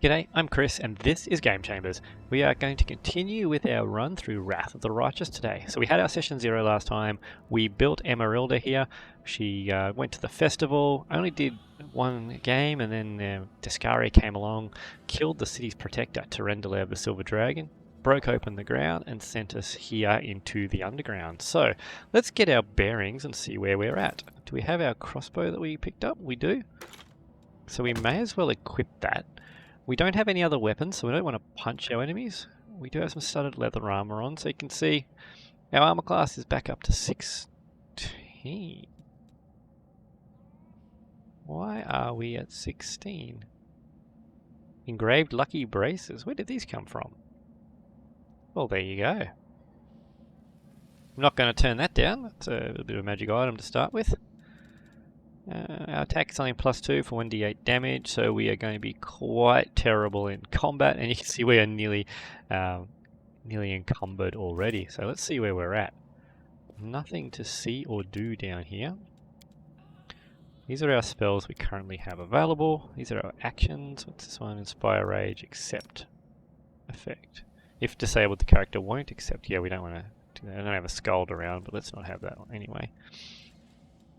G'day, I'm Chris and this is Game Chambers. We are going to continue with our run through Wrath of the Righteous today. So we had our session 0 last time. We built Emerylda here. She went to the festival, only did one game, and then Descari came along, killed the city's protector, Tyrendalev the Silver Dragon, broke open the ground and sent us here into the underground. So let's get our bearings and see where we're at. Do we have our crossbow that we picked up? We do. So we may as well equip that. We don't have any other weapons, so we don't want to punch our enemies. We do have some studded leather armor on, so you can see our armor class is back up to 16. Why are we at 16? Engraved lucky braces. Where did these come from? Well, there you go. I'm not going to turn that down. That's a bit of a magic item to start with. Our attack is only +2 for 1d8 damage, so we are going to be quite terrible in combat, and you can see we are nearly encumbered already. So let's see where we're at. Nothing to see or do down here. These are our spells we currently have available. These are our actions. What's this one? Inspire Rage, accept effect. If disabled, the character won't accept. Yeah, we don't want to do that. I don't have a Scald around, but let's not have that one anyway.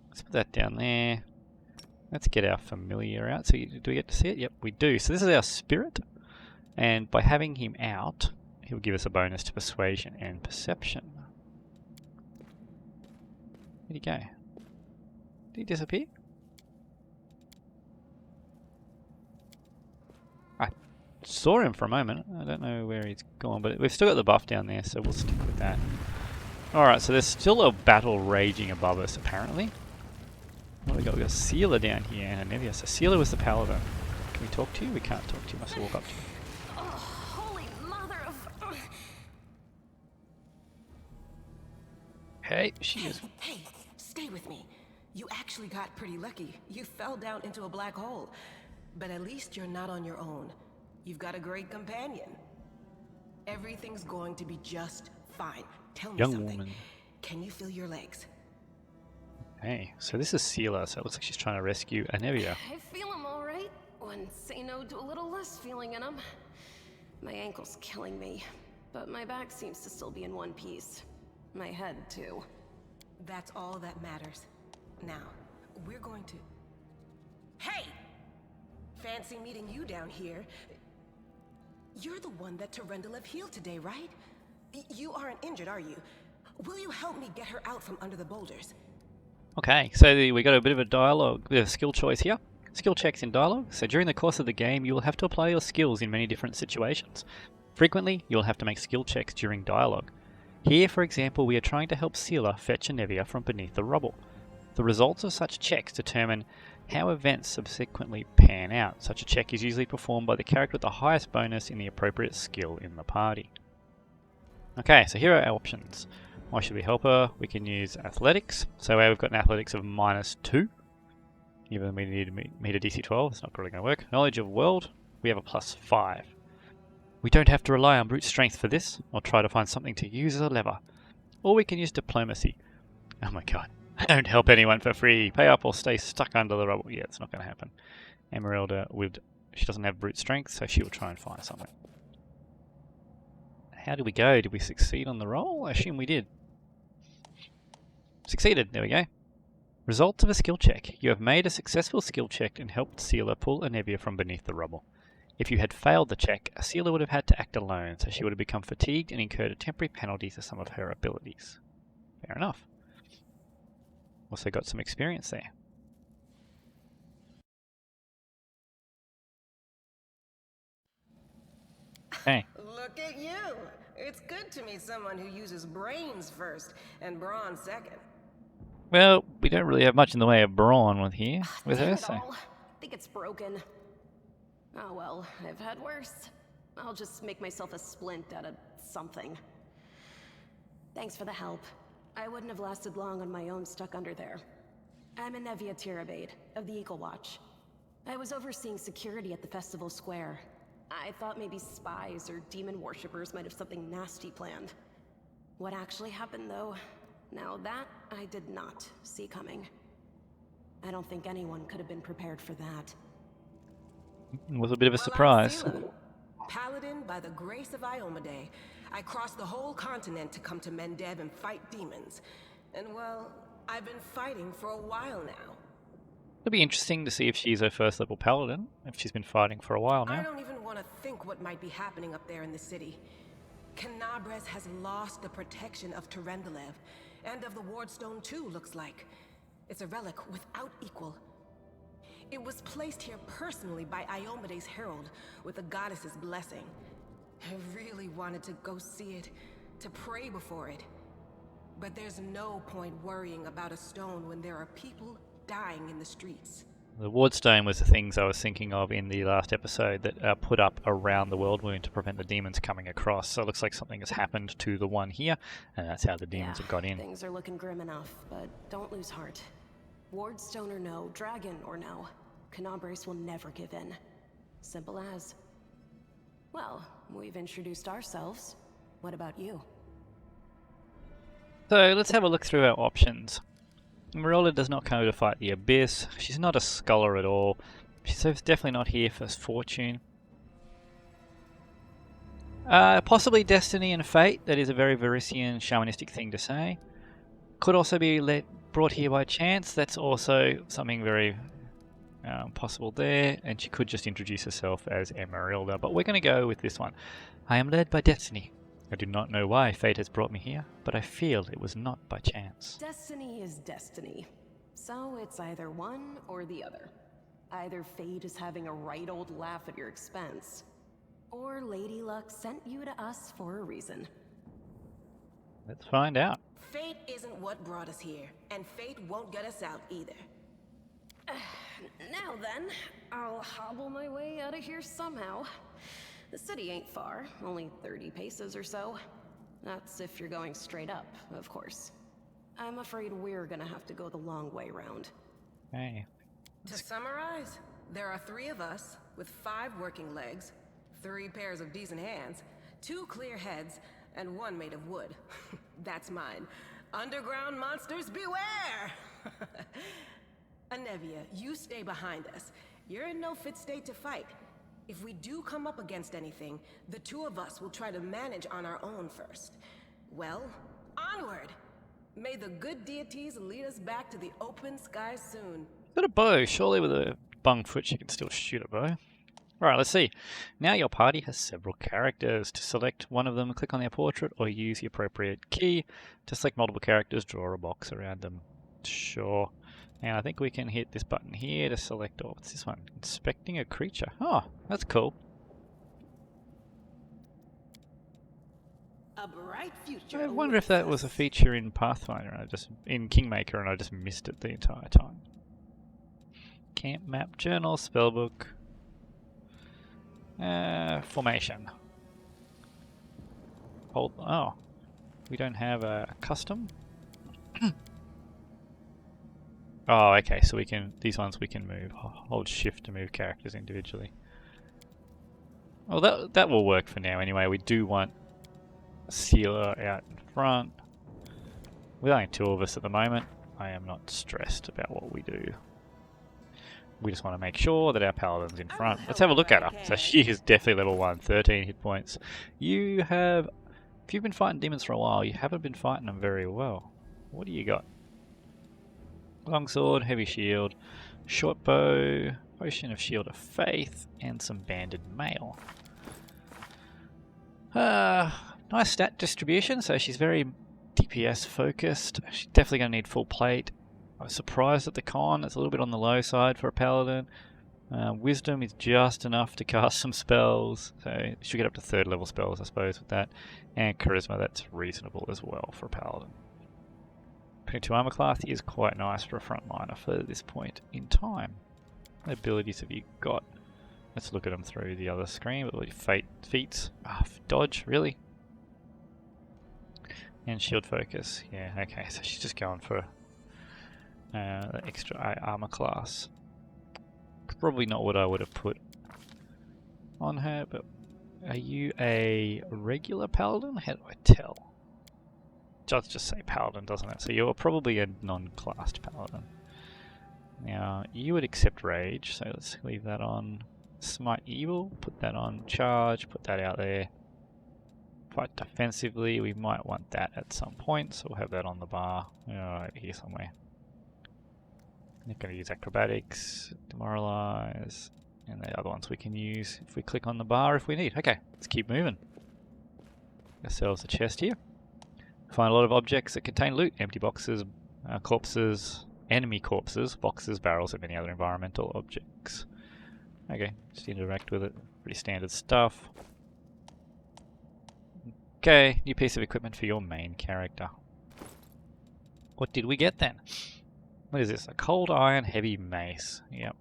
Let's put that down there. Let's get our familiar out. So do we get to see it? Yep, we do. So this is our spirit. And by having him out, he'll give us a bonus to persuasion and perception. Where'd he go? Did he disappear? I saw him for a moment. I don't know where he's gone, but we've still got the buff down there, so we'll stick with that. Alright, so there's still a battle raging above us, apparently. What do we got? We got Sealer down here and Nevia. So Sealer was the paladin. Can we talk to you? We can't talk to you. Must walk up to you. Oh, holy mother of... Hey, she is. Hey, stay with me. You actually got pretty lucky. You fell down into a black hole. But at least you're not on your own. You've got a great companion. Everything's going to be just fine. Tell me something. Woman. Can you feel your legs? Hey, so this is Sealer, so it looks like she's trying to rescue Anevia. I feel him all right. When say no to a little less feeling in him. My ankle's killing me, but my back seems to still be in one piece. My head, too. That's all that matters. Now, we're going to... Hey! Fancy meeting you down here. You're the one that Tyrendalev healed today, right? You aren't injured, are you? Will you help me get her out from under the boulders? Okay, so we got a bit of a dialogue, bit of a skill choice here. Skill checks in dialogue. So during the course of the game, you will have to apply your skills in many different situations. Frequently, you'll have to make skill checks during dialogue. Here, for example, we are trying to help Sealer fetch Anevia from beneath the rubble. The results of such checks determine how events subsequently pan out. Such a check is usually performed by the character with the highest bonus in the appropriate skill in the party. Okay, so here are our options. Why should we help her? We can use athletics. So we've got an athletics of -2. Even though we need to meet a DC 12, it's not really going to work. Knowledge of world, we have a +5. We don't have to rely on brute strength for this, or try to find something to use as a lever. Or we can use diplomacy. Oh my god. Don't help anyone for free. Pay up or stay stuck under the rubble. Yeah, it's not going to happen. Emerylda, she doesn't have brute strength, so she will try and find something. How did we go? Did we succeed on the roll? I assume we did. Succeeded. There we go. Results of a skill check. You have made a successful skill check and helped Sealer pull Anevia from beneath the rubble. If you had failed the check, Sealer would have had to act alone, so she would have become fatigued and incurred a temporary penalty to some of her abilities. Fair enough. Also got some experience there. Hey. Look at you! It's good to meet someone who uses brains first and brawn second. Well, we don't really have much in the way of brawn with here, with her, so... I think it's broken. Oh well, I've had worse. I'll just make myself a splint out of something. Thanks for the help. I wouldn't have lasted long on my own stuck under there. I'm Anevia Tirabade, of the Eagle Watch. I was overseeing security at the festival square. I thought maybe spies or demon worshippers might have something nasty planned. What actually happened, though, now that I did not see coming. I don't think anyone could have been prepared for that. It was a bit of a Well, I'm surprise. Sela, Paladin by the grace of Iomade. I crossed the whole continent to come to Mendev and fight demons. And well, I've been fighting for a while now. It'll be interesting to see if she's her first level paladin, if she's been fighting for a while I now. don't even want to think what might be happening up there in the city. Kenabres has lost the protection of Terendelev, and of the Wardstone too, looks like. It's a relic without equal. It was placed here personally by Iomade's herald, with the goddess's blessing. I really wanted to go see it, to pray before it. But there's no point worrying about a stone when there are people dying in the streets. The Wardstone was the things I was thinking of in the last episode that are put up around the world wound to prevent the demons coming across. So it looks like something has happened to the one here, and that's how the demons have got in. Things are looking grim enough, but don't lose heart. Wardstone or no, dragon or no, Kenabres will never give in. Simple as. Well, we've introduced ourselves. What about you? So let's have a look through our options. Emerylda does not come to fight the Abyss. She's not a scholar at all. She's definitely not here for fortune. Possibly Destiny and Fate. That is a very Varisian shamanistic thing to say. Could also be brought here by chance. That's also something very possible there. And she could just introduce herself as Emerylda. But we're going to go with this one. I am led by Destiny. I do not know why fate has brought me here, but I feel it was not by chance. Destiny is destiny. So it's either one or the other. Either fate is having a right old laugh at your expense, or Lady Luck sent you to us for a reason. Let's find out. Fate isn't what brought us here, and fate won't get us out either. Now then, I'll hobble my way out of here somehow. The city ain't far, only 30 paces or so. That's if you're going straight up, of course. I'm afraid we're gonna have to go the long way round. Hey. To summarize, there are 3 of us with 5 working legs, 3 pairs of decent hands, 2 clear heads, and 1 made of wood. That's mine. Underground monsters beware! Anevia, you stay behind us. You're in no fit state to fight. If we do come up against anything, the 2 of us will try to manage on our own first. Well, onward! May the good deities lead us back to the open sky soon. Got a bow. Surely with a bung foot she can still shoot a bow. Alright, let's see. Now your party has several characters. To select one of them, click on their portrait or use the appropriate key. To select multiple characters, draw a box around them. Sure. And I think we can hit this button here to select, what's this one? Inspecting a creature. Oh, that's cool. A bright future. I wonder if that was a feature in Pathfinder, and in Kingmaker, and I just missed it the entire time. Camp map, journal, spellbook, formation. Oh, we don't have a custom. Oh, okay, so these ones we can move. Hold shift to move characters individually. Well, that will work for now anyway. We do want Sealer out in front. With only 2 of us at the moment, I am not stressed about what we do. We just want to make sure that our paladin's in front. Let's have a look at her. So she is definitely level 1, 13 hit points. If you've been fighting demons for a while, you haven't been fighting them very well. What do you got? Longsword, heavy shield, short bow, potion of shield of faith, and some banded mail. Nice stat distribution, so she's very DPS focused. She's definitely going to need full plate. I was surprised at the con, it's a little bit on the low side for a paladin. Wisdom is just enough to cast some spells, so she'll get up to 3rd level spells I suppose with that. And charisma, that's reasonable as well for a paladin. 22 armor class is quite nice for a frontliner for this point in time. What abilities have you got? Let's look at them through the other screen. Feats. Dodge, really? And shield focus. Yeah, okay, so she's just going for the extra armor class. Probably not what I would have put on her, but are you a regular paladin? How do I tell? Does just say paladin, doesn't it? So you're probably a non-classed paladin. Now, you would accept rage, so let's leave that on. Smite Evil, put that on charge, put that out there. Fight defensively, we might want that at some point, so we'll have that on the bar. Over here somewhere. Not going to use acrobatics, demoralize, and the other ones we can use if we click on the bar if we need. Okay, let's keep moving. Ourselves a chest here. Find a lot of objects that contain loot, empty boxes, corpses, enemy corpses, boxes, barrels, and many other environmental objects. Okay, just interact with it. Pretty standard stuff. Okay, new piece of equipment for your main character. What did we get then? What is this? A cold iron heavy mace. Yep.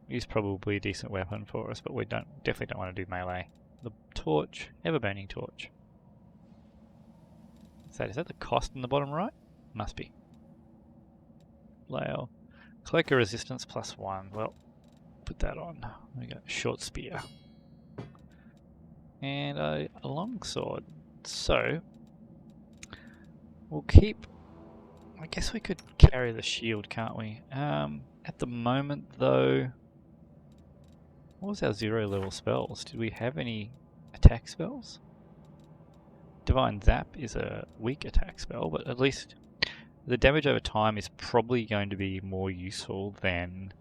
Is probably a decent weapon for us, but we definitely don't want to do melee. The torch, ever burning torch. Is that the cost in the bottom right? Must be. Flail. Cloaker resistance +1. Well, put that on. We got short spear. And a long sword. So, we'll keep... I guess we could carry the shield, can't we? At the moment, though... What was our 0 level spells? Did we have any attack spells? Divine Zap is a weak attack spell, but at least the damage over time is probably going to be more useful than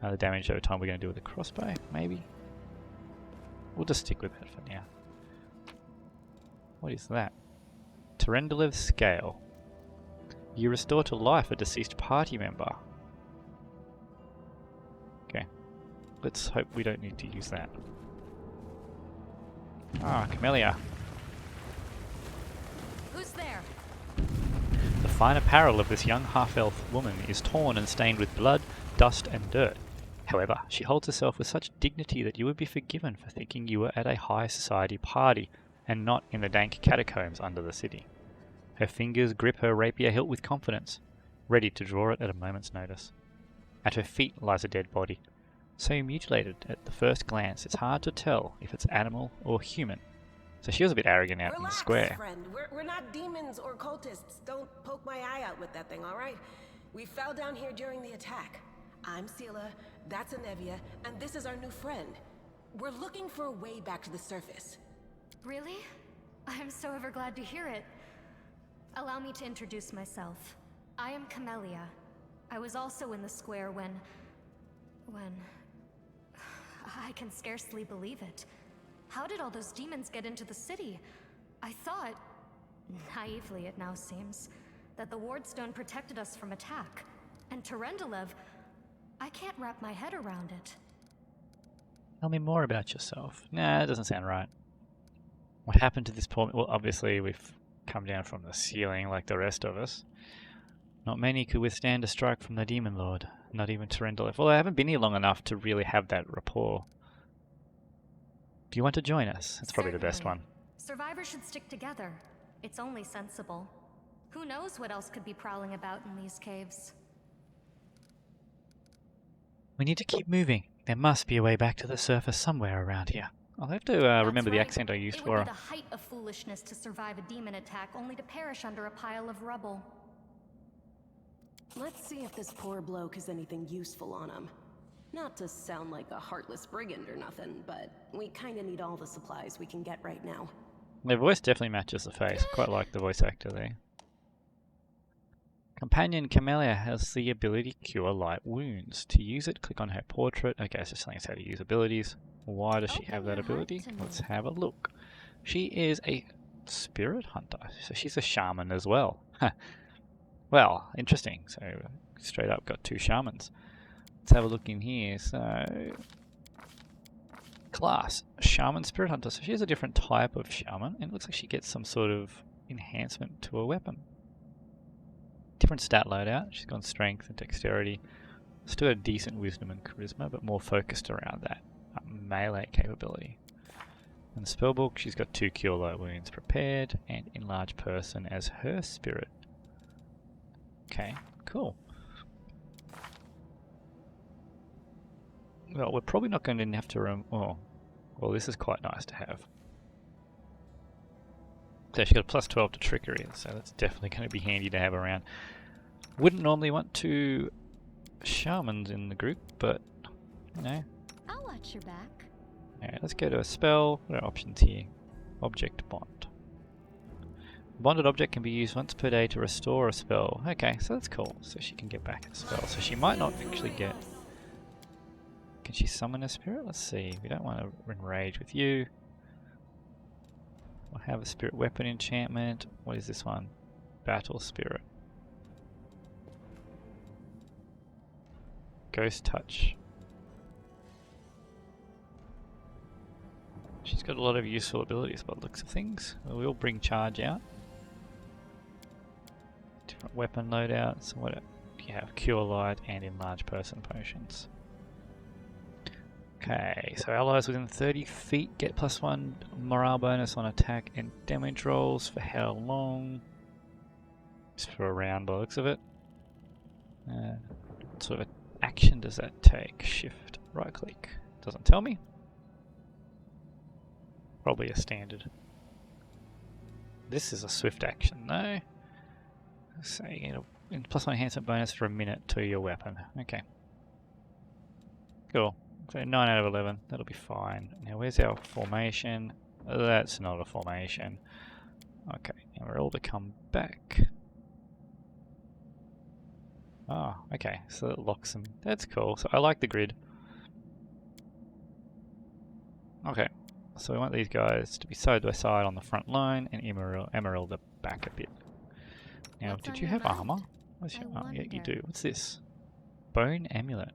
the damage over time we're going to do with the crossbow, maybe? We'll just stick with that for now. What is that? Terendilev's Scale. You restore to life a deceased party member. Okay. Let's hope we don't need to use that. Ah, Camellia. Who's there? The fine apparel of this young half-elf woman is torn and stained with blood, dust, and dirt. However, she holds herself with such dignity that you would be forgiven for thinking you were at a high society party, and not in the dank catacombs under the city. Her fingers grip her rapier hilt with confidence, ready to draw it at a moment's notice. At her feet lies a dead body, so mutilated at the first glance it's hard to tell if it's animal or human. So she was a bit arrogant out in the square. Friend. We're not demons or cultists. Don't poke my eye out with that thing, alright? We fell down here during the attack. I'm Sela, that's Anevia, and this is our new friend. We're looking for a way back to the surface. Really? I'm so ever glad to hear it. Allow me to introduce myself. I am Camellia. I was also in the square when... I can scarcely believe it. How did all those demons get into the city? I thought, naively it now seems, that the Wardstone protected us from attack. And Terendilev, I can't wrap my head around it. Tell me more about yourself. Nah, that doesn't sound right. What happened to this poor... Well, obviously we've come down from the ceiling like the rest of us. Not many could withstand a strike from the Demon Lord. Not even Terendilev. Well, I haven't been here long enough to really have that rapport. Do you want to join us? That's probably the best one. Survivors should stick together. It's only sensible. Who knows what else could be prowling about in these caves? We need to keep moving. There must be a way back to the surface somewhere around here. I'll have to remember the accent I used for her. It would be the height of foolishness to survive a demon attack only to perish under a pile of rubble. Let's see if this poor bloke has anything useful on him. Not to sound like a heartless brigand or nothing, but we kinda need all the supplies we can get right now. Their voice definitely matches the face. Quite like the voice actor there. Companion Camellia has the ability to cure light wounds. To use it, click on her portrait. Okay, it's just telling us how to use abilities. Why does she have that ability? Let's have a look. She is a spirit hunter, so she's a shaman as well. Well, interesting. So straight up got 2 shamans. Let's have a look in here. So class, shaman spirit hunter. So she has a different type of shaman, and it looks like she gets some sort of enhancement to a weapon. Different stat loadout. She's got strength and dexterity. Still a decent wisdom and charisma, but more focused around that melee capability. In the spellbook, she's got 2 cure light wounds prepared and enlarge person as her spirit. Okay, cool. Well, we're probably not going to have to oh, well, this is quite nice to have. So she got a +12 to trickery, so that's definitely going to be handy to have around. Wouldn't normally want to Shaman's in the group, but you know. I'll watch your back. Alright, let's go to a spell. What are our options here? Object bond. Bonded object can be used once per day to restore a spell. Okay, so that's cool. So she can get back a spell. So she might not actually get... Can she summon a spirit? Let's see. We don't want to enrage with you. We'll have a spirit weapon enchantment. What is this one? Battle spirit. Ghost touch. She's got a lot of useful abilities by the looks of things. We'll bring charge out. Different weapon loadouts. What do you have? Cure light and enlarge person potions. Okay, so allies within 30 feet get +1 morale bonus on attack and damage rolls. For how long? Just for a round by the looks of it. What sort of action does that take? Shift, right click. Doesn't tell me. Probably a standard. This is a swift action though. So you get a +1 enhancement bonus for a minute to your weapon. Okay. Cool. So 9 out of 11. That'll be fine. Now where's our formation? That's not a formation. Okay. Emerylda, come back. Ah, okay. So that locks them. That's cool. So I like the grid. Okay. So we want these guys to be side by side on the front line and Emerylda back a bit. Now, did you have armor? What's your armor? Yeah, you do. What's this? Bone amulet.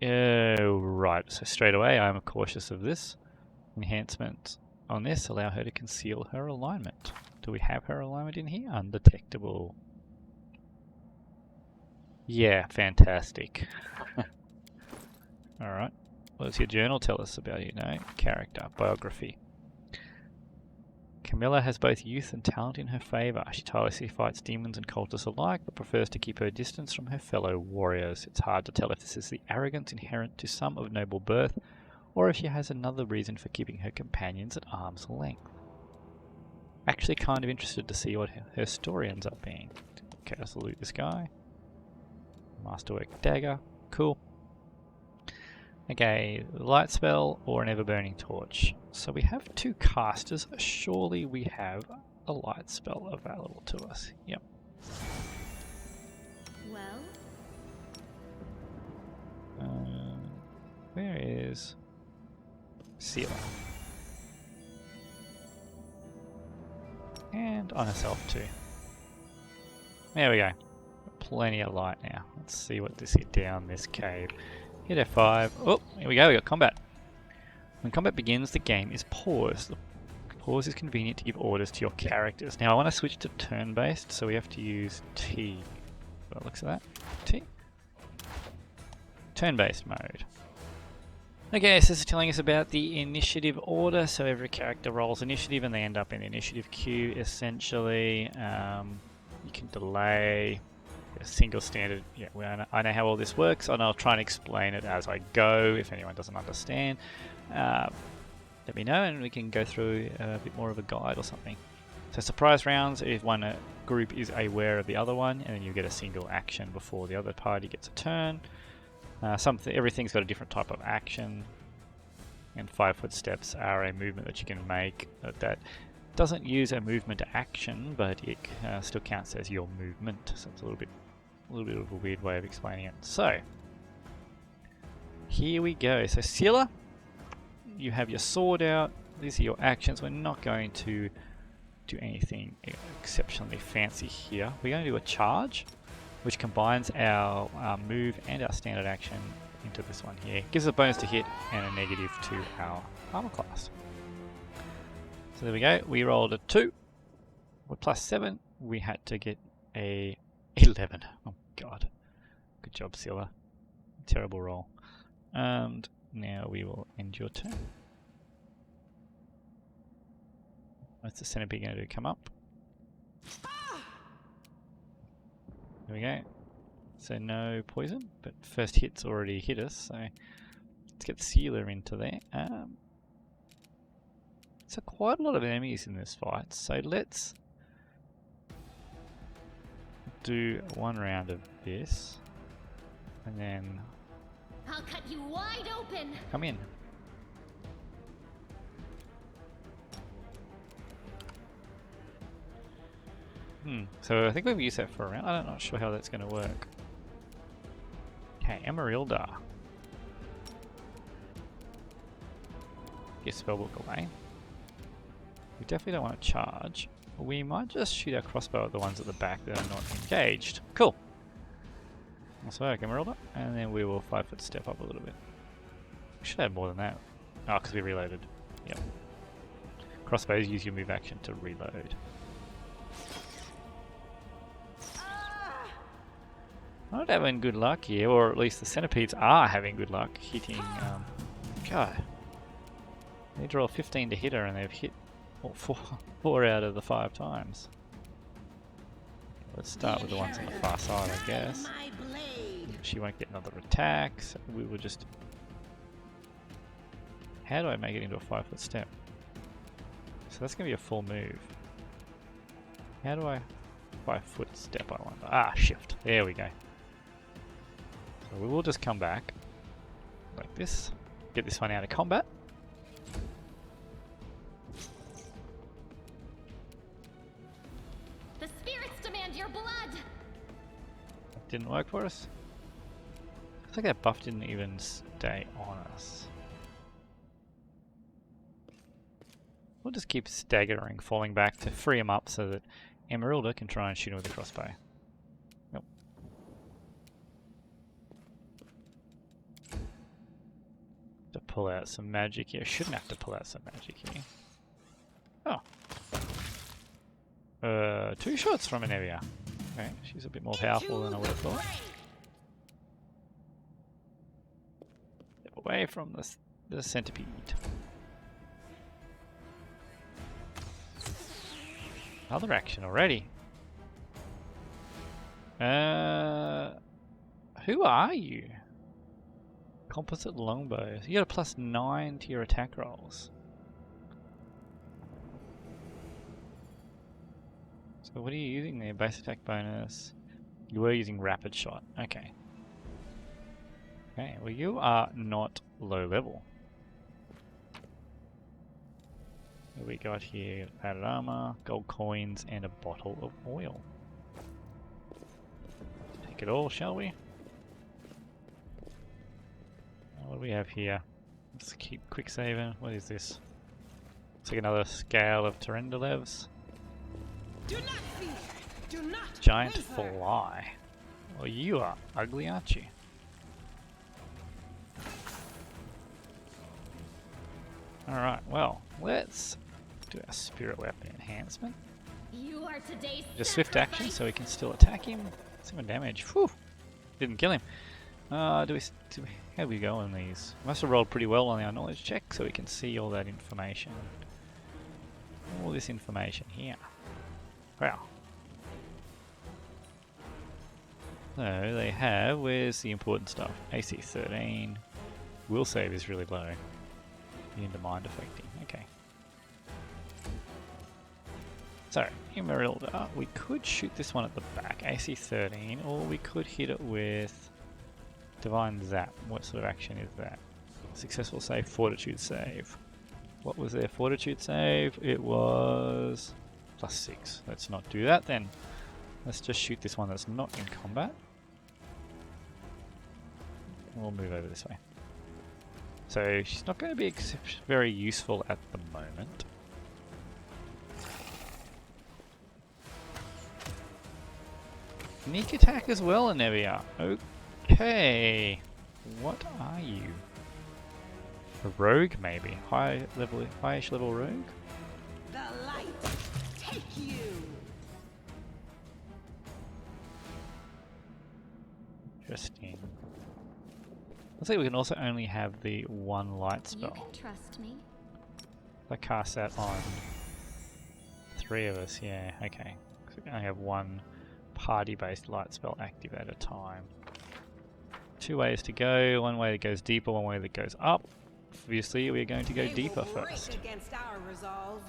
Oh, right. So straight away, I'm cautious of this. Enhancement on this allow her to conceal her alignment. Do we have her alignment in here? Undetectable. Yeah, fantastic. Alright. What does your journal tell us about you? No? Character. Biography. Camilla has both youth and talent in her favour. She tirelessly fights demons and cultists alike, but prefers to keep her distance from her fellow warriors. It's hard to tell if this is the arrogance inherent to some of noble birth, or if she has another reason for keeping her companions at arm's length. Actually kind of interested to see what her story ends up being. Okay, let's loot this guy. Masterwork dagger. Cool. Okay, light spell or an ever-burning torch. So we have 2 casters. Surely we have a light spell available to us. Yep. Well? Where is Sealer? And on herself too. There we go. Plenty of light now. Let's see what this hit down this cave. Hit F5. Oh, here we go, we got combat. When combat begins, the game is paused. The pause is convenient to give orders to your characters. Now I want to switch to turn-based, so we have to use T. By the looks of that. T. Turn-based mode. Okay, so this is telling us about the initiative order. So every character rolls initiative and they end up in the initiative queue, essentially. You can delay. A single standard, yeah, I know how all this works, and I'll try and explain it as I go. If anyone doesn't understand, let me know and we can go through a bit more of a guide or something. So surprise rounds, if one group is aware of the other one, and then you get a single action before the other party gets a turn. Everything's got a different type of action, and 5 footsteps are a movement that you can make that doesn't use a movement action, but it still counts as your movement. So it's a little bit of a weird way of explaining it. So here we go. So Sealer, you have your sword out. These are your actions. We're not going to do anything exceptionally fancy here. We're going to do a charge, which combines our move and our standard action into this one here. Gives a bonus to hit and a negative to our armor class. So there we go, we rolled a 2. With +7, we had to get a 11. Oh god. Good job, Sealer. Terrible roll. And now we will end your turn. What's the centipede going to do? Come up. There we go. So no poison, but first hit's already hit us, so let's get the Sealer into there. So quite a lot of enemies in this fight, so let's do one round of this, and then I'll cut you wide open. come in. So I think we've used that for a round. I'm not sure how that's going to work. Okay, Emerylda. Get spellbook away. We definitely don't want to charge. We might just shoot our crossbow at the ones at the back that are not engaged. Cool. Nice work, Emerylda. And then we will 5-foot step up a little bit. We should have more than that. Oh, because we reloaded. Yep. Crossbows use your move action to reload. Not having good luck here, or at least the centipedes are having good luck hitting. God. They draw 15 to hit her, and they've hit four out of the 5 times. Let's start with the ones on the far side, I guess. She won't get another attack, so we will just... How do I make it into a 5-foot step? So that's going to be a full move. How do I... 5-foot step, I wonder. Ah, shift. There we go. So we will just come back like this. Get this one out of combat. The spirits demand your blood. That didn't work for us. I think that buff didn't even stay on us. We'll just keep staggering, falling back to free him up so that Emerylda can try and shoot him with a crossbow. Nope. To pull out some magic here. Shouldn't have to pull out some magic here. Oh. 2 shots from Anevia. Okay, she's a bit more powerful than I would have thought. Step away from the centipede. Another action already. Who are you? Composite longbow. You got a +9 to your attack rolls. So what are you using there? Base attack bonus. You were using rapid shot. Okay. Okay, well you are not low level. What we got here? Padded armor, gold coins, and a bottle of oil. Take it all, shall we? What do we have here? Let's keep quick saving. What is this? Looks like another scale of Terendalevs. Do not fear. Do not Giant waver. fly. Well, you are ugly, aren't you? Alright, well, let's do our spirit weapon enhancement. You are today's Just swift action so we can still attack him. 7 damage. Whew! Didn't kill him. How do we go on these? Must have rolled pretty well on our knowledge check so we can see all that information. All this information here. Wow. So they have, where's the important stuff? AC 13. Will save is really low. Into mind affecting. Okay. So, Emerylda, we could shoot this one at the back, AC 13, or we could hit it with Divine Zap. What sort of action is that? Successful save, Fortitude save. What was their Fortitude save? It was +6. Let's not do that then. Let's just shoot this one that's not in combat. We'll move over this way. So she's not going to be very useful at the moment. Sneak attack as well, Anevia. Okay. What are you? A rogue, maybe? Highish level rogue? The light take you. Interesting. Looks like we can also only have the one light spell. You can trust me. I cast that on 3 of us, yeah, okay. So we can only have one party-based light spell active at a time. 2 ways to go, one way that goes deeper, one way that goes up. Obviously, we're going to go They deeper will break first. against our resolve.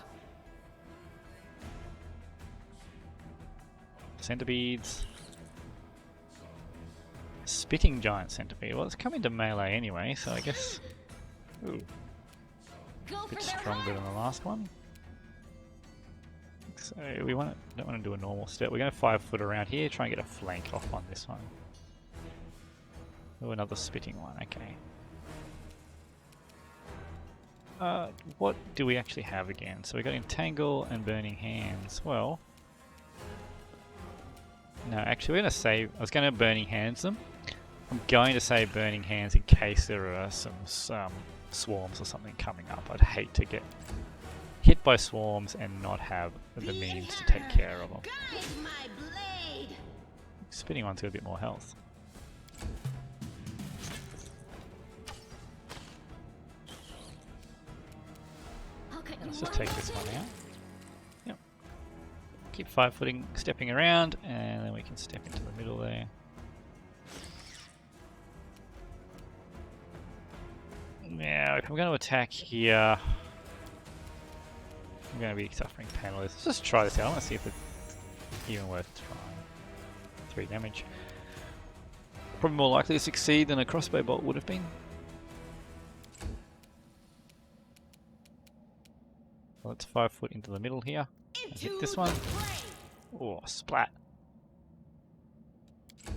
Centipedes. Spitting giant centipede. Well, it's coming to melee anyway, so I guess. Ooh, Go a bit for their stronger than the last one. So we don't want to do a normal step. We're going to 5 foot around here, try and get a flank off on this one. Oh, another spitting one. Okay. What do we actually have again? So we got Entangle and Burning Hands. Well, no, actually we're going to save. I was going to Burning Hands them. I'm going to save Burning Hands in case there are some swarms or something coming up. I'd hate to get hit by swarms and not have the means to take care of them. Spitting one's got a bit more health. Let's just take this one out. Yep. Keep 5-footing, stepping around, and then we can step into the middle there. Now, if I'm going to attack here, I'm going to be suffering penalties. Let's just try this out. I want to see if it's even worth trying. 3 damage. Probably more likely to succeed than a crossbow bolt would have been. Let's 5 foot into the middle here and hit this one. Oh, splat. It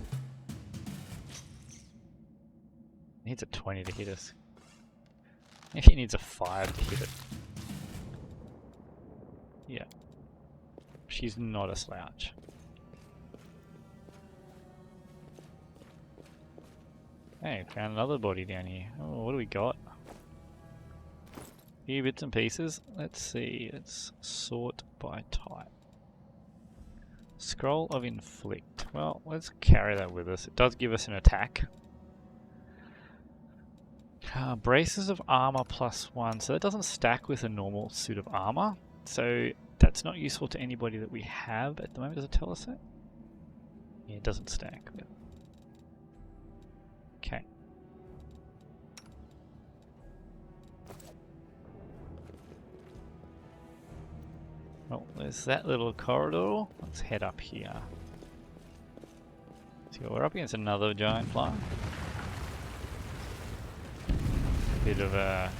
needs a 20 to hit us. Maybe it needs a 5 to hit it. Yeah. She's not a slouch. Hey, found another body down here. Oh, what do we got? Few bits and pieces. Let's see. Let's sort by type. Scroll of Inflict. Well, let's carry that with us. It does give us an attack. Braces of armor +1. So that doesn't stack with a normal suit of armor. So that's not useful to anybody that we have at the moment. Does it tell us that? Yeah, it doesn't stack. Okay. Well, there's that little corridor. Let's head up here. So we're up against another giant fly. Bit of a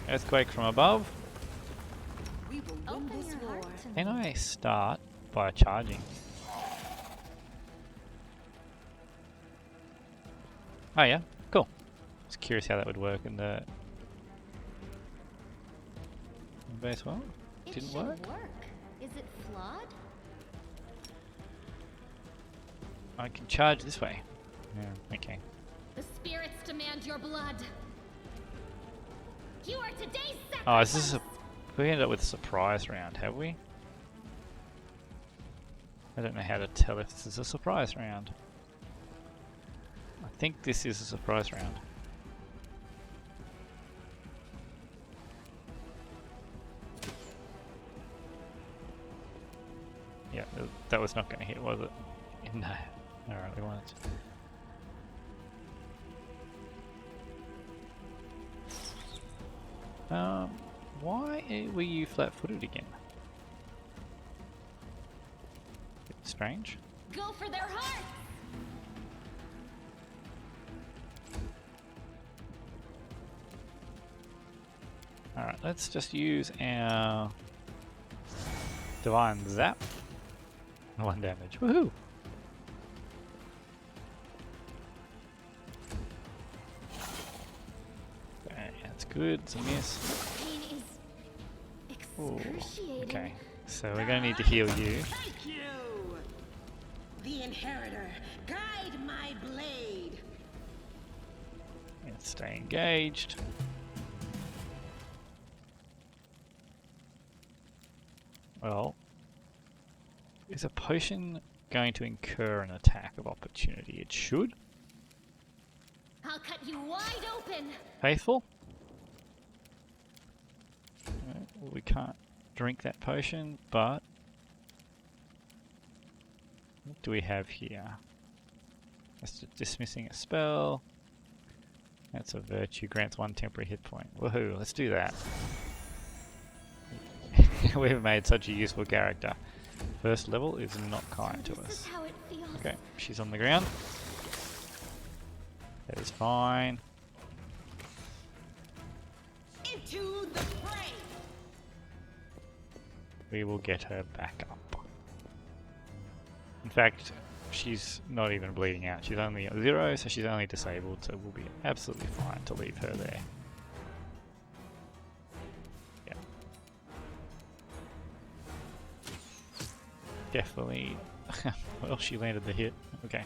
earthquake from above. Can I start by charging? Oh yeah, cool. Just curious how that would work in the base world. Didn't work. Is it flawed? I can charge this way. Yeah, okay. The spirits demand your blood. You are today's sacrifice. Oh, is this a... We ended up with a surprise round, have we? I don't know how to tell if this is a surprise round. I think this is a surprise round. Yeah, that was not going to hit, was it? No. Alright, we want it. Why were you flat-footed again? Bit strange. Go for their hearts. Alright, let's just use our Divine Zap. 1 damage. Woohoo! Okay, that's good. It's a miss. Pain is excruciating. Okay, so we're going to need to heal you. Thank you! The Inheritor, guide my blade! And stay engaged. Well, is a potion going to incur an attack of opportunity? It should. I'll cut you wide open. Faithful? We can't drink that potion, but what do we have here? That's dismissing a spell. That's a virtue, grants 1 temporary hit point. Woohoo, let's do that. We've made such a useful character. First level is not kind to us. Okay, she's on the ground. That is fine. Into the fray. We will get her back up. In fact, she's not even bleeding out. She's only at 0, so she's only disabled, so we'll be absolutely fine to leave her there. Yeah. Definitely. Well, she landed the hit. Okay.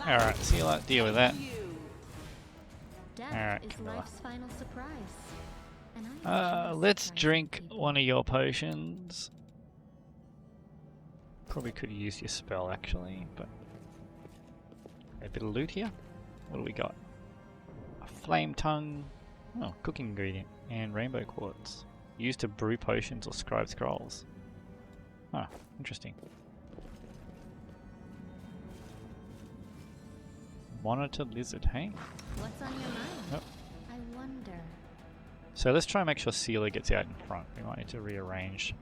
Alright, see you later. Deal with that. Death Alright, is Camilla. life's final surprise. And I wish it Let's was drink surprising one of your potions. Probably could have used your spell actually, but a bit of loot here. What do we got? A flame tongue, oh, cooking ingredient, and rainbow quartz. Used to brew potions or scribe scrolls. Huh, interesting. Monitor lizard, hey? What's on your mind? Yep. I wonder. So let's try and make sure Sealer gets out in front. We might need to rearrange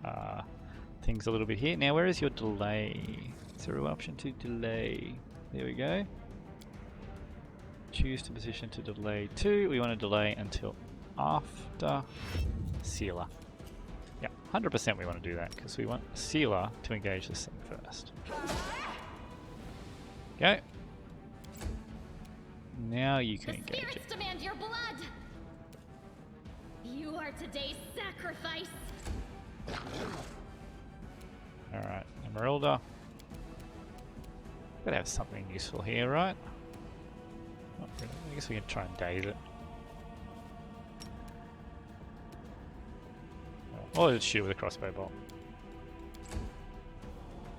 things a little bit here. Now, where is your delay? Is there an option to delay? There we go. Choose to position to delay to. We want to delay until after Sealer. Yeah, 100% we want to do that because we want Sealer to engage this thing first. Go. Now you can The engage it. spirits demand your blood! You are today's sacrifice! Alright, Emerylda. Gotta have something useful here, right? Not really. I guess we can try and daze it. Or just shoot it with a crossbow bolt.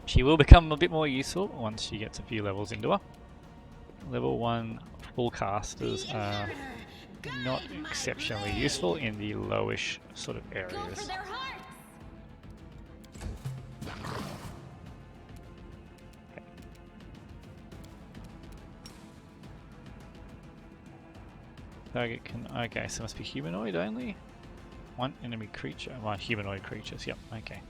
She will become a bit more useful once she gets a few levels into her. Level 1 full casters are not exceptionally useful in the lowish sort of Go for areas. their hearts! Target can. Okay, so it must be humanoid only. One enemy creature. One humanoid creatures. Yep. Okay.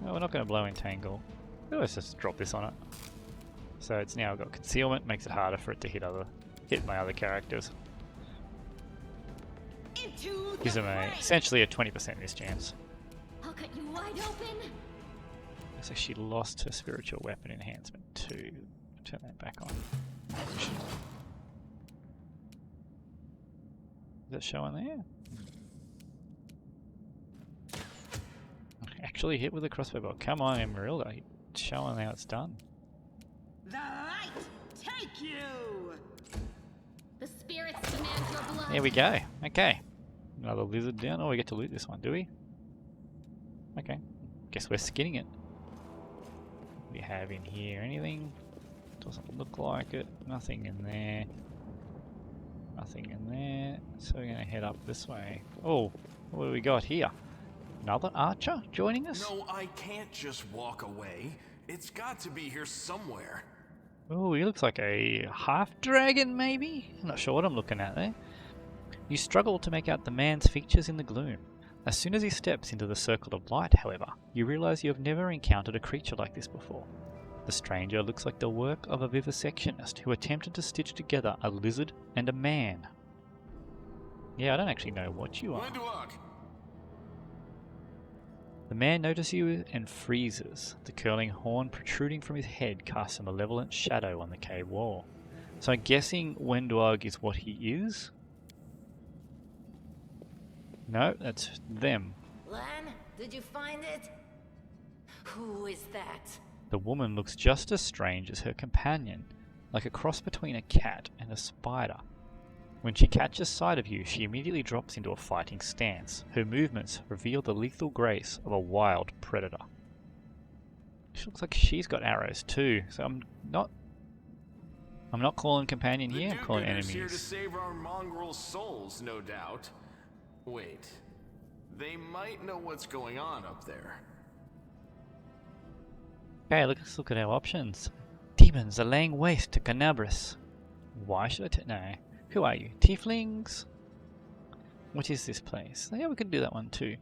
Well, we're not going to blow entangle. Let's just drop this on it. So it's now got concealment. Makes it harder for it to hit my other characters. Gives them essentially a 20% miss chance. I'll cut you wide open! Looks like she lost her spiritual weapon enhancement too. Turn that back on. Is that showing there? Actually hit with a crossbow bolt. Come on, Emerylda. Showing how it's done. The light take you. The spirits demand your blood! There we go. Okay. Another lizard down. Oh, we get to loot this one, do we? Okay. Guess we're skinning it. What do we have in here? Anything? Doesn't look like it. Nothing in there. Nothing in there. So we're going to head up this way. Oh, what do we got here? Another archer joining us? No, I can't just walk away. It's got to be here somewhere. Oh, he looks like a half-dragon, maybe? I'm not sure what I'm looking at there. You struggle to make out the man's features in the gloom. As soon as he steps into the circle of light, however, you realise you have never encountered a creature like this before. The stranger looks like the work of a vivisectionist who attempted to stitch together a lizard and a man. Yeah, I don't actually know what you are. Windwalk. The man notices you and freezes. The curling horn protruding from his head casts a malevolent shadow on the cave wall. So I'm guessing Wendwag is what he is? No, that's them. Lan, did you find it? Who is that? The woman looks just as strange as her companion, like a cross between a cat and a spider. When she catches sight of you, she immediately drops into a fighting stance. Her movements reveal the lethal grace of a wild predator. She looks like she's got arrows too, so I'm not calling companion here, I'm calling Do-gooders here to enemies. save our mongrel souls, no doubt. Wait, they might know what's going on up there. Okay, let's look at our options. Demons are laying waste to Kenabres. Why should I no. Who are you? Tieflings? What is this place? Yeah, we could do that one too.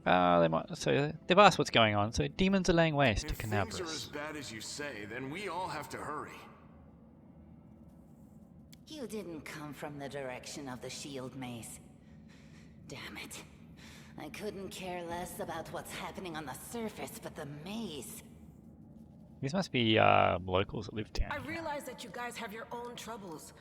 They might. So they've asked what's going on. So demons are laying waste to If things are as Kenabres. bad as you say, then we all have to hurry. You didn't come from the direction of the shield maze. Damn it. I couldn't care less about what's happening on the surface, but the maze. These must be locals that live down I here. realize that you guys have your own troubles,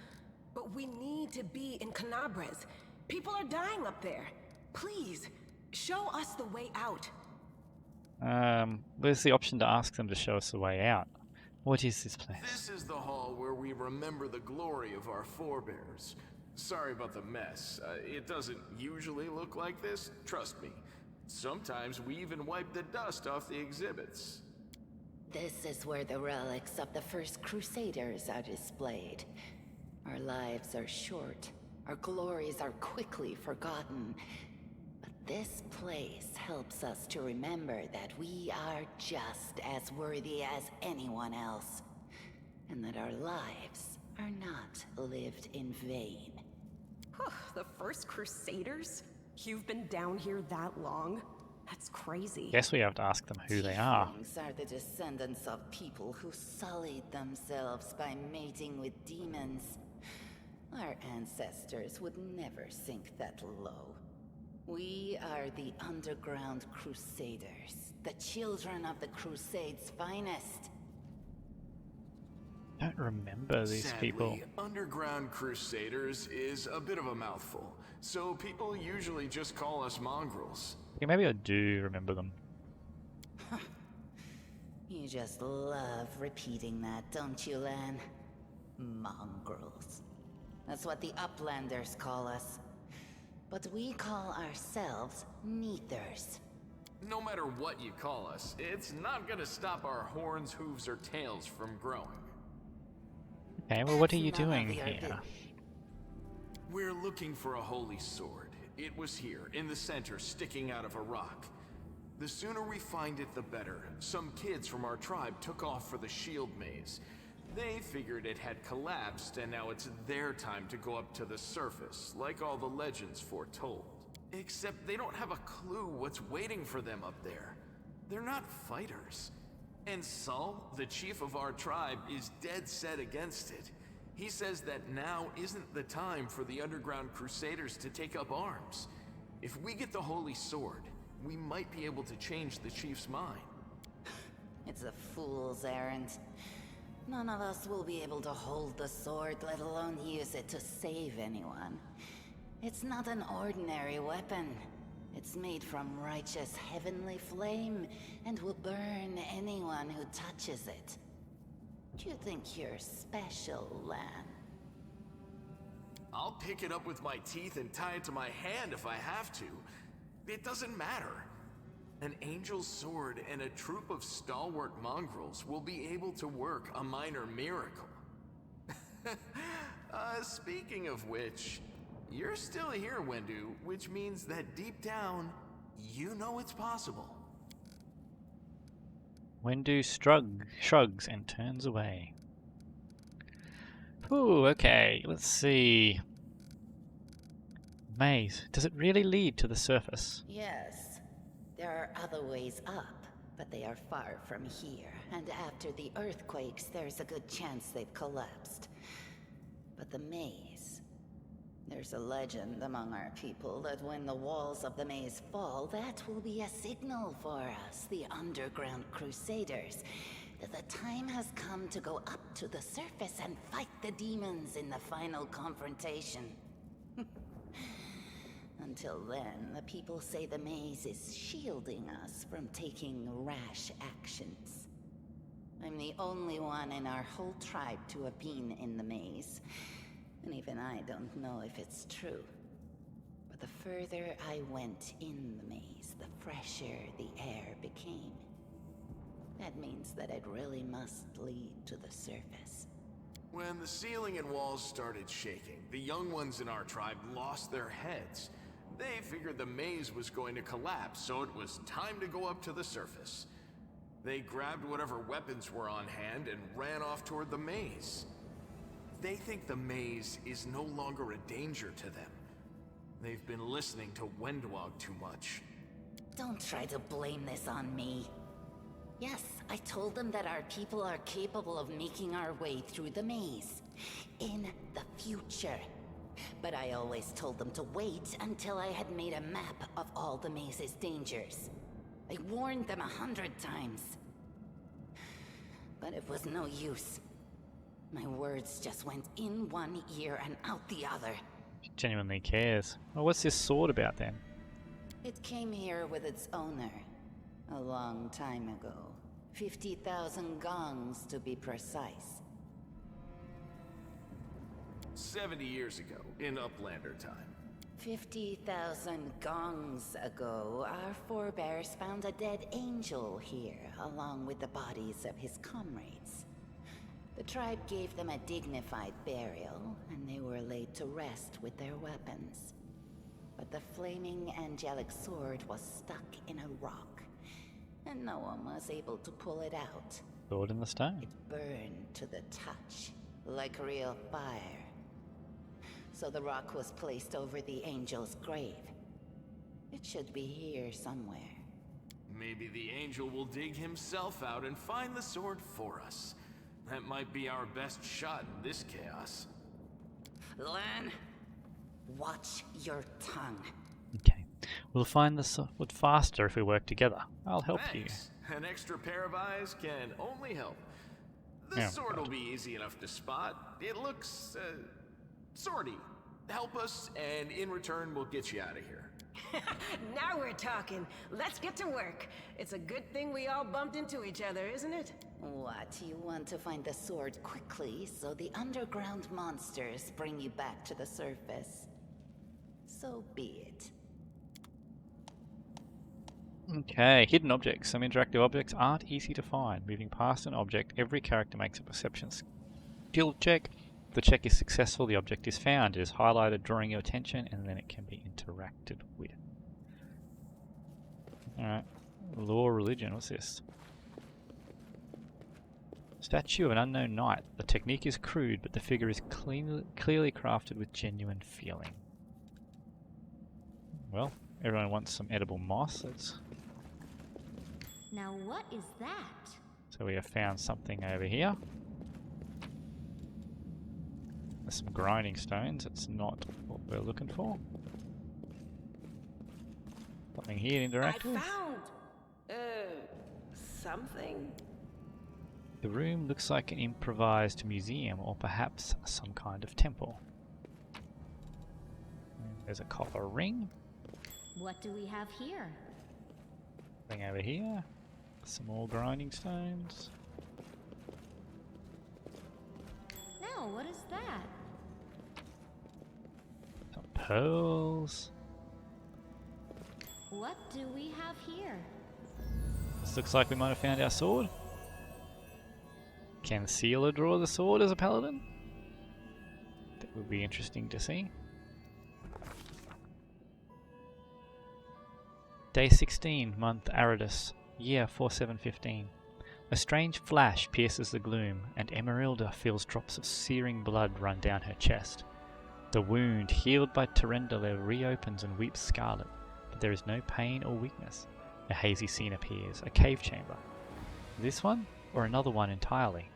but we need to be in Kenabres. People are dying up there. Please, show us the way out. There's the option to ask them to show us the way out. What is this place? This is the hall where we remember the glory of our forebears. Sorry about the mess. It doesn't usually look like this, trust me. Sometimes we even wipe the dust off the exhibits. This is where the relics of the First Crusaders are displayed. Our lives are short. Our glories are quickly forgotten. But this place helps us to remember that we are just as worthy as anyone else. And that our lives are not lived in vain. The First Crusaders? You've been down here that long? That's crazy. Guess we have to ask them who they are. Tieflings are the descendants of people who sullied themselves by mating with demons. Our ancestors would never sink that low. We are the Underground Crusaders, the children of the Crusade's finest. I don't remember these Sadly, people. Underground Crusaders is a bit of a mouthful, so people usually just call us mongrels. Yeah, maybe I do remember them. You just love repeating that, don't you, Lan? Mongrels. That's what the Uplanders call us. But we call ourselves Neathers. No matter what you call us, it's not gonna stop our horns, hooves, or tails from growing. Okay, well, what are That's you none of doing your here? We're looking for a holy sword. It was here, in the center, sticking out of a rock. The sooner we find it, the better. Some kids from our tribe took off for the shield maze. They figured it had collapsed, and now it's their time to go up to the surface, like all the legends foretold. Except they don't have a clue what's waiting for them up there. They're not fighters. And Saul, the chief of our tribe, is dead set against it. He says that now isn't the time for the Underground Crusaders to take up arms. If we get the Holy Sword, we might be able to change the chief's mind. It's a fool's errand. None of us will be able to hold the sword, let alone use it to save anyone. It's not an ordinary weapon. It's made from righteous heavenly flame, and will burn anyone who touches it. Do you think you're special, Lan? I'll pick it up with my teeth and tie it to my hand if I have to. It doesn't matter. An angel's sword and a troop of stalwart mongrels will be able to work a minor miracle. Speaking of which, you're still here, Wendu, which means that deep down, you know it's possible. Wendu shrugs and turns away. Ooh, okay, let's see. Maze, does it really lead to the surface? Yes. There are other ways up, but they are far from here. And after the earthquakes, there's a good chance they've collapsed. But the maze... There's a legend among our people that when the walls of the maze fall, that will be a signal for us, the Underground Crusaders, that the time has come to go up to the surface and fight the demons in the final confrontation. Until then, the people say the maze is shielding us from taking rash actions. I'm the only one in our whole tribe to have been in the maze. And even I don't know if it's true. But the further I went in the maze, the fresher the air became. That means that it really must lead to the surface. When the ceiling and walls started shaking, the young ones in our tribe lost their heads. They figured the maze was going to collapse, so it was time to go up to the surface. They grabbed whatever weapons were on hand and ran off toward the maze. They think the maze is no longer a danger to them. They've been listening to Wendwog too much. Don't try to blame this on me. Yes, I told them that our people are capable of making our way through the maze. In the future. But I always told them to wait until I had made a map of all the maze's dangers. I warned them 100 times. But it was no use. My words just went in one ear and out the other. She genuinely cares. Well, what's this sword about then? It came here with its owner. A long time ago. 50,000 gongs to be precise. 70 years ago, in Uplander time. 50,000 gongs ago, our forebears found a dead angel here, along with the bodies of his comrades. The tribe gave them a dignified burial, and they were laid to rest with their weapons. But the flaming angelic sword was stuck in a rock, and no one was able to pull it out. Sword in the stone. It burned to the touch, like real fire. So the rock was placed over the angel's grave. It should be here somewhere. Maybe the angel will dig himself out and find the sword for us. That might be our best shot in this chaos. Lan, watch your tongue. Okay. We'll find the sword faster if we work together. I'll help Thanks. An extra pair of eyes can only help. The Oh, sword God. will be easy enough to spot. It looks, swordy. Help us, and in return, we'll get you out of here. Now we're talking. Let's get to work. It's a good thing we all bumped into each other, isn't it? What, you want to find the sword quickly so the underground monsters bring you back to the surface? So be it. Okay, hidden objects. Some interactive objects aren't easy to find. Moving past an object, every character makes a perception skill check. If the check is successful, the object is found. It is highlighted, drawing your attention, and then it can be interacted with. Alright. Law religion, what's this? Statue of an unknown knight. The technique is crude, but the figure is clearly crafted with genuine feeling. Well, everyone wants some edible moss. Now what is that? So we have found something over here. There's some grinding stones. It's not what we're looking for. Something here to interact with. I found, something. The room looks like an improvised museum or perhaps some kind of temple. There's a copper ring. What do we have here? Thing over here. Some more grinding stones. Now, what is that? Some pearls. What do we have here? This looks like we might have found our sword. Can Sealer draw the sword as a paladin? That would be interesting to see. Day 16, month Aridus, year 4715. A strange flash pierces the gloom, and Emerylda feels drops of searing blood run down her chest. The wound, healed by Tyrendala, reopens and weeps scarlet, but there is no pain or weakness. A hazy scene appears, a cave chamber. This one, or another one entirely?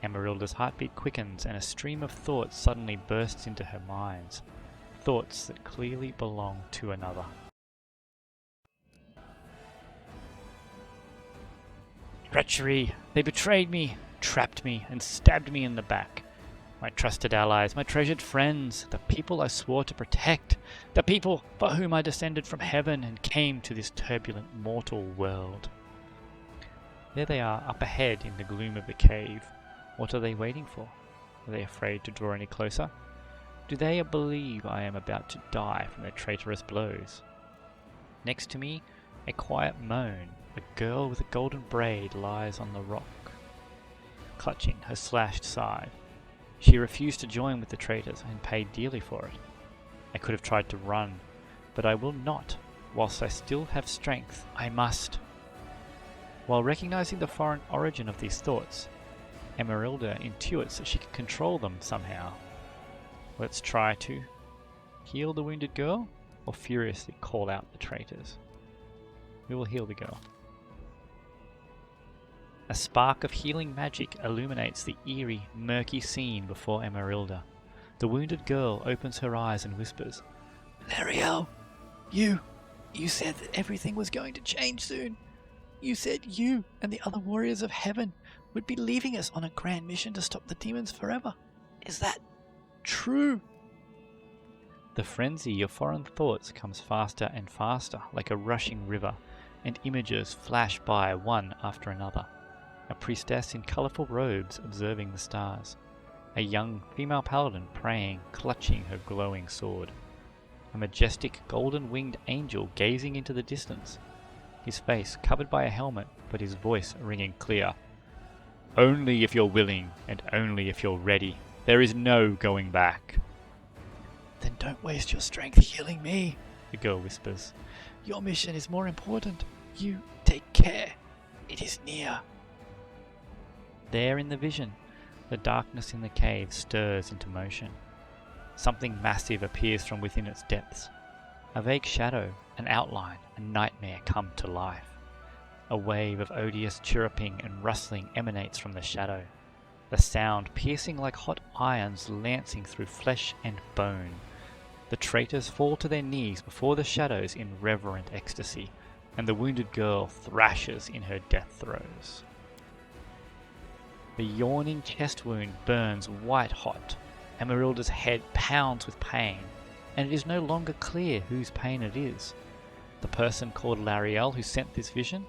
Emerylda's heartbeat quickens, and a stream of thoughts suddenly bursts into her mind. Thoughts that clearly belong to another. Treachery! They betrayed me, trapped me, and stabbed me in the back. My trusted allies, my treasured friends, the people I swore to protect, the people for whom I descended from heaven and came to this turbulent mortal world. There they are, up ahead in the gloom of the cave. What are they waiting for? Are they afraid to draw any closer? Do they believe I am about to die from their traitorous blows? Next to me, a quiet moan. A girl with a golden braid lies on the rock, clutching her slashed side. She refused to join with the traitors and paid dearly for it. I could have tried to run, but I will not. Whilst I still have strength, I must. While recognizing the foreign origin of these thoughts, Emerylda intuits that she can control them somehow. Let's try to heal the wounded girl, or furiously call out the traitors. We will heal the girl. A spark of healing magic illuminates the eerie, murky scene before Emerylda. The wounded girl opens her eyes and whispers, "Lariel, you said that everything was going to change soon. You said you and the other warriors of heaven would be leaving us on a grand mission to stop the demons forever. Is that true?" The frenzy of foreign thoughts comes faster and faster, like a rushing river, and images flash by one after another. A priestess in colourful robes observing the stars. A young female paladin praying, clutching her glowing sword. A majestic golden-winged angel gazing into the distance. His face covered by a helmet, but his voice ringing clear. "Only if you're willing, and only if you're ready. There is no going back." "Then don't waste your strength healing me," the girl whispers. "Your mission is more important. You take care. It is near." There in the vision, the darkness in the cave stirs into motion. Something massive appears from within its depths. A vague shadow, an outline, a nightmare come to life. A wave of odious chirruping and rustling emanates from the shadow, the sound piercing like hot irons lancing through flesh and bone. The traitors fall to their knees before the shadows in reverent ecstasy, and the wounded girl thrashes in her death throes. The yawning chest wound burns white hot. Emerylda's head pounds with pain, and it is no longer clear whose pain it is. The person called Lariel who sent this vision,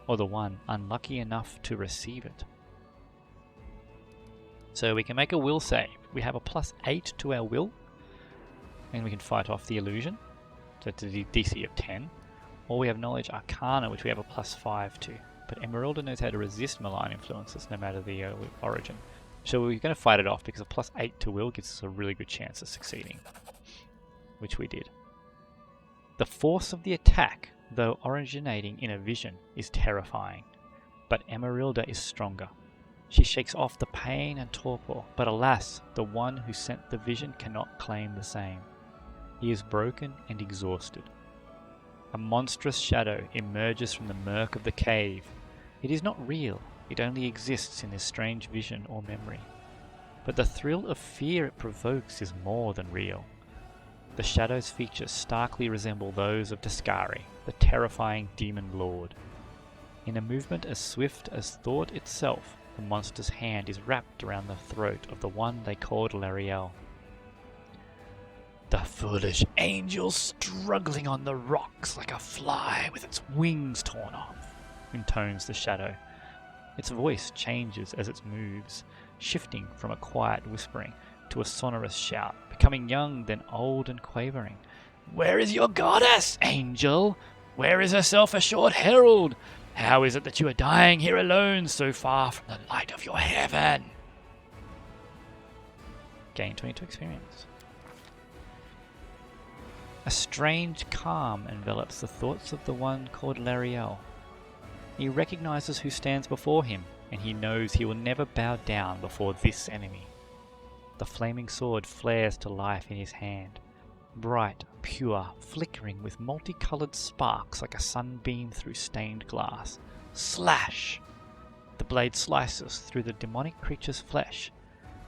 or the one unlucky enough to receive it. So we can make a will save. We have a +8 to our will, and we can fight off the illusion, so it's a DC of 10. Or we have knowledge arcana, which we have a +5 to. But Emerylda knows how to resist malign influences no matter the origin. So we're going to fight it off because a +8 to will gives us a really good chance of succeeding, which we did. The force of the attack, though originating in a vision, is terrifying, but Emerylda is stronger. She shakes off the pain and torpor, but alas, the one who sent the vision cannot claim the same. He is broken and exhausted. A monstrous shadow emerges from the murk of the cave. It is not real, it only exists in this strange vision or memory. But the thrill of fear it provokes is more than real. The shadow's features starkly resemble those of Dascari, the terrifying demon lord. In a movement as swift as thought itself, the monster's hand is wrapped around the throat of the one they called Lariel. "The foolish angel struggling on the rocks like a fly with its wings torn off," intones the shadow. Its voice changes as it moves, shifting from a quiet whispering to a sonorous shout, becoming young then old and quavering. "Where is your goddess, angel? Where is her self-assured herald? How is it that you are dying here alone, so far from the light of your heaven?" Gain 22 experience. A strange calm envelops the thoughts of the one called Lariel. He recognizes who stands before him, and he knows he will never bow down before this enemy. The flaming sword flares to life in his hand, bright, pure, flickering with multicolored sparks like a sunbeam through stained glass. Slash! The blade slices through the demonic creature's flesh,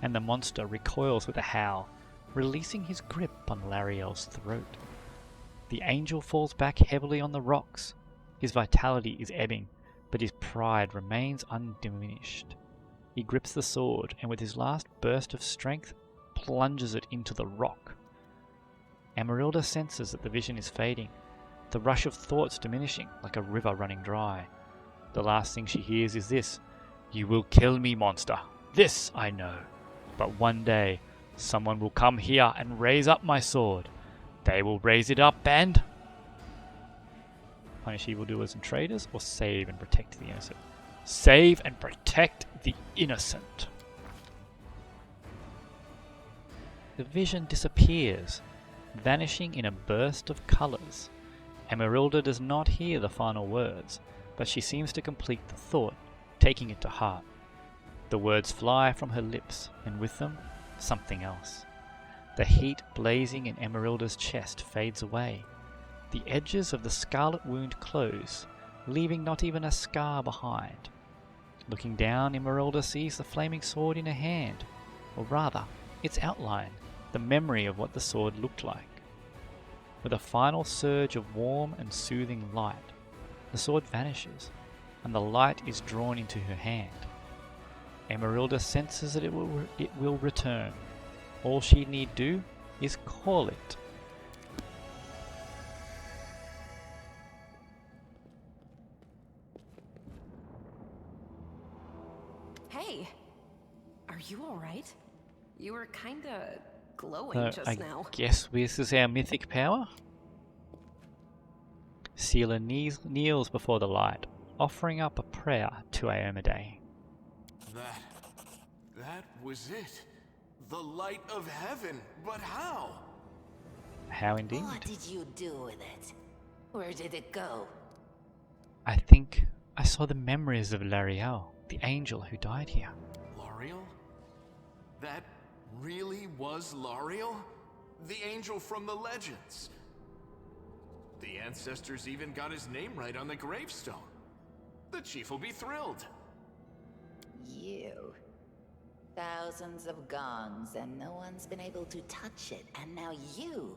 and the monster recoils with a howl, releasing his grip on Lariel's throat. The angel falls back heavily on the rocks. His vitality is ebbing, but his pride remains undiminished. He grips the sword, and with his last burst of strength, plunges it into the rock. Emerylda senses that the vision is fading, the rush of thoughts diminishing like a river running dry. The last thing she hears is this: "You will kill me, monster. This I know. But one day, someone will come here and raise up my sword. They will raise it up and punish evildoers and traitors, or save and protect the innocent. Save and protect the innocent." The vision disappears, vanishing in a burst of colours. Emerylda does not hear the final words, but she seems to complete the thought, taking it to heart. The words fly from her lips, and with them, something else. The heat blazing in Emerylda's chest fades away. The edges of the scarlet wound close, leaving not even a scar behind. Looking down, Emerylda sees the flaming sword in her hand, or rather, its outline, the memory of what the sword looked like. With a final surge of warm and soothing light, the sword vanishes, and the light is drawn into her hand. Emerylda senses that it will return. All she need do is call it. Hey, are you alright? You were kinda glowing just I now. guess this is our mythic power. Seela kneels before the light, offering up a prayer to Iomedae. That was it. The light of heaven. But how? How indeed? What did you do with it? Where did it go? I think I saw the memories of Lariel, the angel who died here. Lariel? That really was Lariel? The angel from the legends. The ancestors even got his name right on the gravestone. The chief will be thrilled. You. Thousands of gongs and no one's been able to touch it, and now you,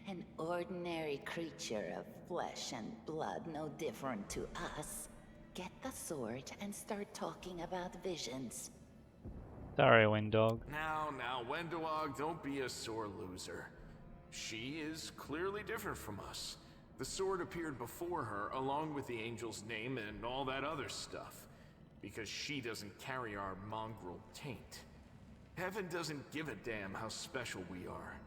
an ordinary creature of flesh and blood no different to us, get the sword and start talking about visions. Sorry, Windog. Now, Wendowog, don't be a sore loser. She is clearly different from us. The sword appeared before her, along with the angel's name and all that other stuff. Because she doesn't carry our mongrel taint. Heaven doesn't give a damn how special we are.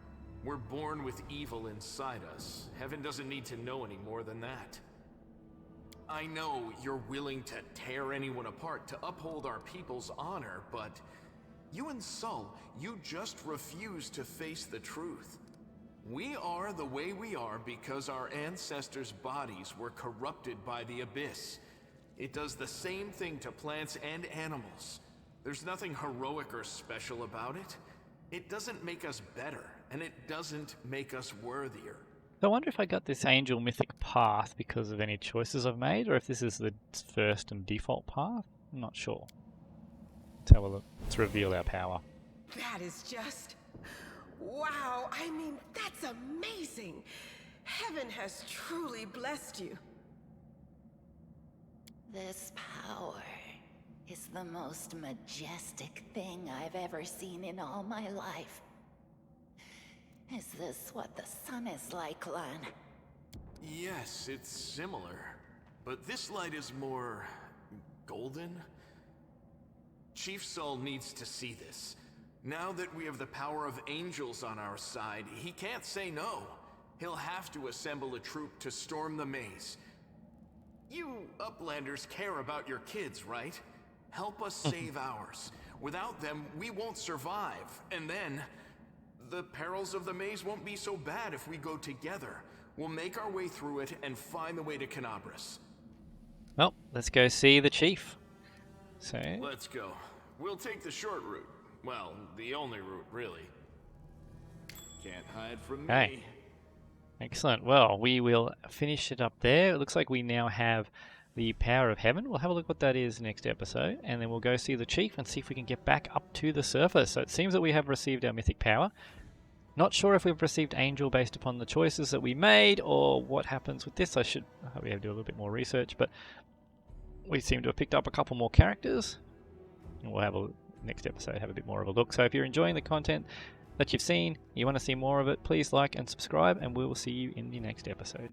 We're born with evil inside us. Heaven doesn't need to know any more than that. I know you're willing to tear anyone apart to uphold our people's honor, but you and Sol, you just refuse to face the truth. We are the way we are because our ancestors' bodies were corrupted by the Abyss. It does the same thing to plants and animals. There's nothing heroic or special about it. It doesn't make us better, and it doesn't make us worthier. So I wonder if I got this angel mythic path because of any choices I've made, or if this is the first and default path. I'm not sure. Let's have a look. Let's reveal our power. That is just... wow, I mean, that's amazing! Heaven has truly blessed you. This power is the most majestic thing I've ever seen in all my life. Is this what the sun is like, Lan? Yes, it's similar. But this light is more... golden? Chief Sol needs to see this. Now that we have the power of angels on our side, he can't say no. He'll have to assemble a troop to storm the maze. You Uplanders care about your kids, right? Help us save ours. Without them, we won't survive. And then, the perils of the maze won't be so bad if we go together. We'll make our way through it and find the way to Kenabres. Well, let's go see the chief. So, Let's go. We'll take the short route. Well, the only route, really. Can't hide from me. Hey. Excellent. Well, we will finish it up there. It looks like we now have the power of heaven. We'll have a look what that is next episode, and then we'll go see the chief and see if we can get back up to the surface. So it seems that we have received our mythic power. Not sure if we've received angel based upon the choices that we made, or what happens with this. We have to do a little bit more research, but we seem to have picked up a couple more characters, and we'll have a next episode have a bit more of a look. So if you're enjoying the content that you've seen, you want to see more of it, please like and subscribe, and we will see you in the next episode.